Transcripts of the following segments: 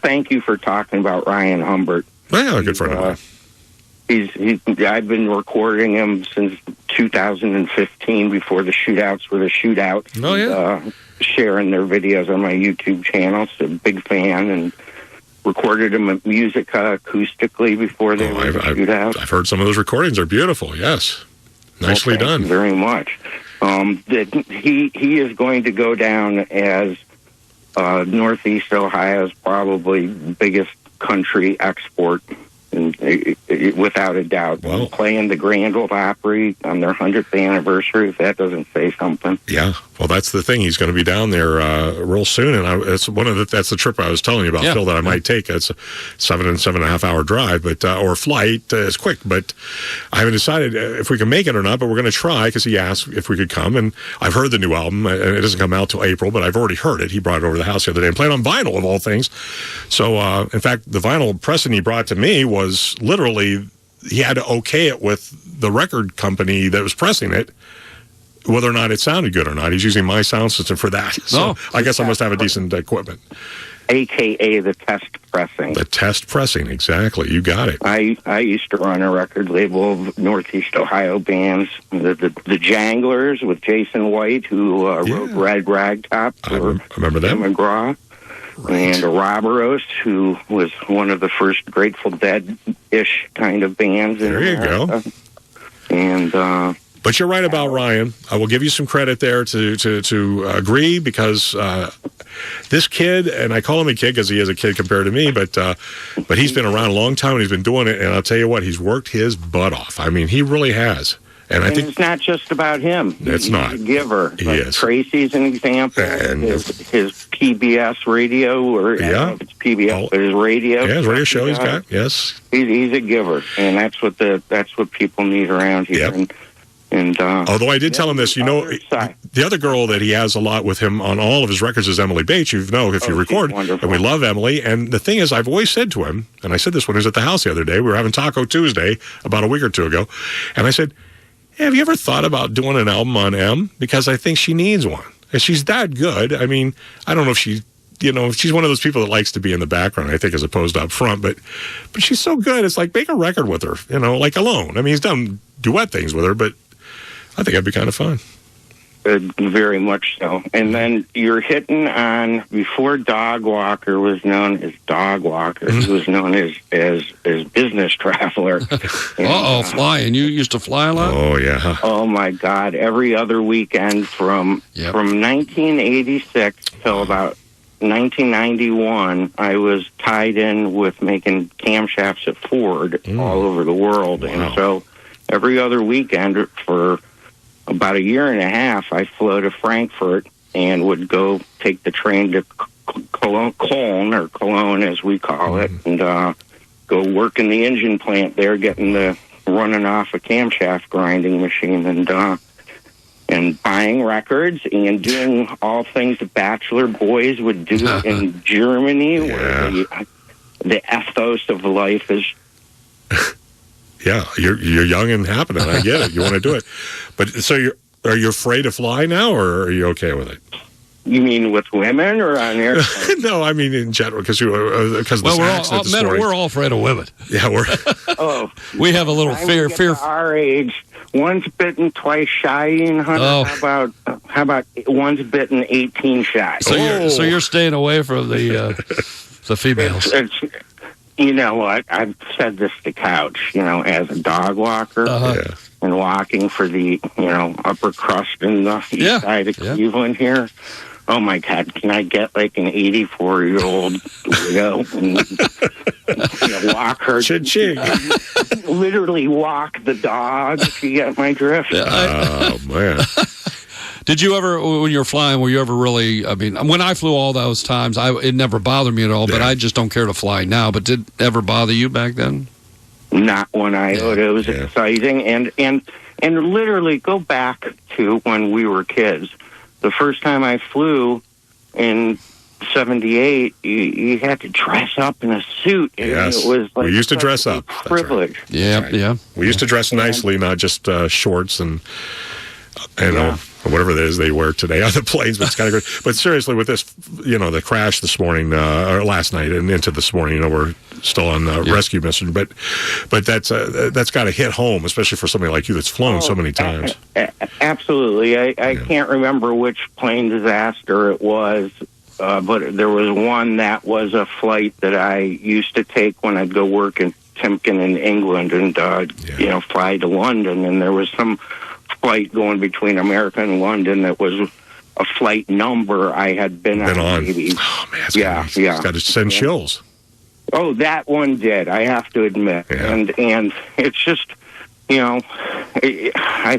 thank you for talking about Ryan Humbert. Yeah, good friend of mine. I've been recording him since 2015 before the Shootouts were the Shootouts. Oh, yeah. Sharing their videos on my YouTube channel. So big fan, and recorded him at Musica acoustically before they were Shootouts. I've heard some of those recordings are beautiful. Yes, nicely done. Thank you very much. He is going to go down as Northeast Ohio's probably biggest country export, without a doubt. Well, playing the Grand Ole Opry on their 100th anniversary, if that doesn't say something. Yeah, well, that's the thing. He's going to be down there real soon, and that's the trip I was telling you about, Phil, that I might take. It's a 7.5 hour drive, or flight. It's quick, but I haven't decided if we can make it or not. But we're going to try because he asked if we could come, and I've heard the new album. And it doesn't come out till April, but I've already heard it. He brought it over to the house the other day and played on vinyl of all things. So, in fact, the vinyl pressing he brought to me was literally he had to okay it with the record company that was pressing it, whether or not it sounded good or not. He's using my sound system for that. So I guess I must have a decent equipment. AKA the test pressing. The test pressing, exactly. You got it. I used to run a record label of Northeast Ohio bands, the Janglers with Jason White, who wrote Red Ragtop for I remember that. McGraw. Right. And Roberos, who was one of the first Grateful Dead-ish kind of bands. There you go. And but you're right about Ryan. I will give you some credit there to agree, because this kid, and I call him a kid because he is a kid compared to me, but he's been around a long time and he's been doing it. And I'll tell you what, he's worked his butt off. I mean, he really has. And I think it's not just about him. It's not. He's a giver. He is. Tracy's an example. And his PBS radio, or I don't know if it's PBS, but his radio. Yeah, his radio show he's got. Yes, he's a giver, and that's what people need around here. Yep. And although I did tell him this, the other girl that he has a lot with him on all of his records is Emily Bates. You know, if you record, and we love Emily. And the thing is, I've always said to him, and I said this when he was at the house the other day. We were having Taco Tuesday about a week or two ago, and I said, have you ever thought about doing an album on Em? Because I think she needs one. And she's that good. I mean, I don't know if she's one of those people that likes to be in the background, I think, as opposed to up front. But she's so good. It's like, make a record with her, like Alone. I mean, he's done duet things with her, but I think that'd be kind of fun. Very much so. And then you're hitting on, before Dog Walker was known as Dog Walker, he was known as Business Traveler. Flying. You used to fly a lot? Oh, yeah. Oh, my God. Every other weekend from 1986 till about 1991, I was tied in with making camshafts at Ford all over the world. Wow. And so every other weekend for about a year and a half, I flew to Frankfurt and would go take the train to Cologne, or Cologne as we call it, and go work in the engine plant there, running off a camshaft grinding machine, and buying records and doing all things the bachelor boys would do in Germany, where the ethos of life is... Yeah, you're young and happening. I get it. You want to do it. But so are you afraid to fly now, or are you okay with it? You mean with women or on airplanes? No, I mean in general, because of the accident this morning. We're all afraid of women. Yeah, we have a little fear. Our age, once bitten, twice shy. How about once bitten, 18 shy? So you're staying away from the females. You know what? I've said this to Couch, as a dog walker and walking for the, upper crust in the east side of Cleveland here. Oh, my God, can I get like an 84-year-old widow and walk her? Cha-ching. Literally walk the dog, if you get my drift. Oh, man. Did you ever, when you were flying, were you ever really, I mean, when I flew all those times, it never bothered me at all, but I just don't care to fly now. But did it ever bother you back then? Not one iota. It was exciting. And literally go back to when we were kids. The first time I flew in 78, you had to dress up in a suit. Yes. It was like we used to dress up. Privilege. Right. Yeah. We used to dress nicely, not just shorts and whatever it is they wear today on the planes, but it's kind of good. But seriously, with this, the crash this morning, or last night and into this morning, we're still on the rescue mission, but that's got to hit home, especially for somebody like you that's flown so many times. Absolutely. I can't remember which plane disaster it was, but there was one that was a flight that I used to take when I'd go work in Timken in England and, fly to London, and there was some flight going between America and London that was a flight number I had been on. Maybe. Oh, man. It's got to send chills. Oh, that one did, I have to admit. Yeah. And it's just, I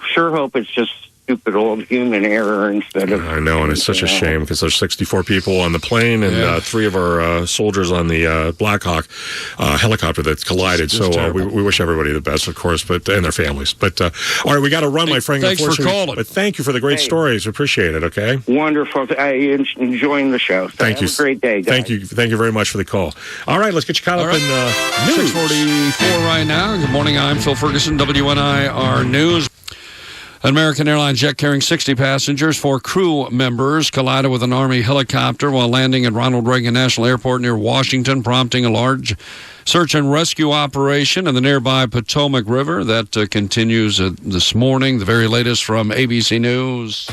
sure hope it's just stupid old human error instead of... I know, and it's such a shame because there's 64 people on the plane and 3 of our soldiers on the Blackhawk helicopter that collided. So we wish everybody the best, of course, and their families. But all right, we got to run, my friend. Thanks for calling. But thank you for the great stories. Appreciate it, okay? Wonderful. I enjoying the show. So thank you. Have a great day, guys. Thank you very much for the call. All right, let's get you caught up in news. 6:44 right now. Good morning, I'm Phil Ferguson, WNIR News. An American Airlines jet carrying 60 passengers, 4 crew members collided with an Army helicopter while landing at Ronald Reagan National Airport near Washington, prompting a large search and rescue operation in the nearby Potomac River. That continues this morning. The very latest from ABC News.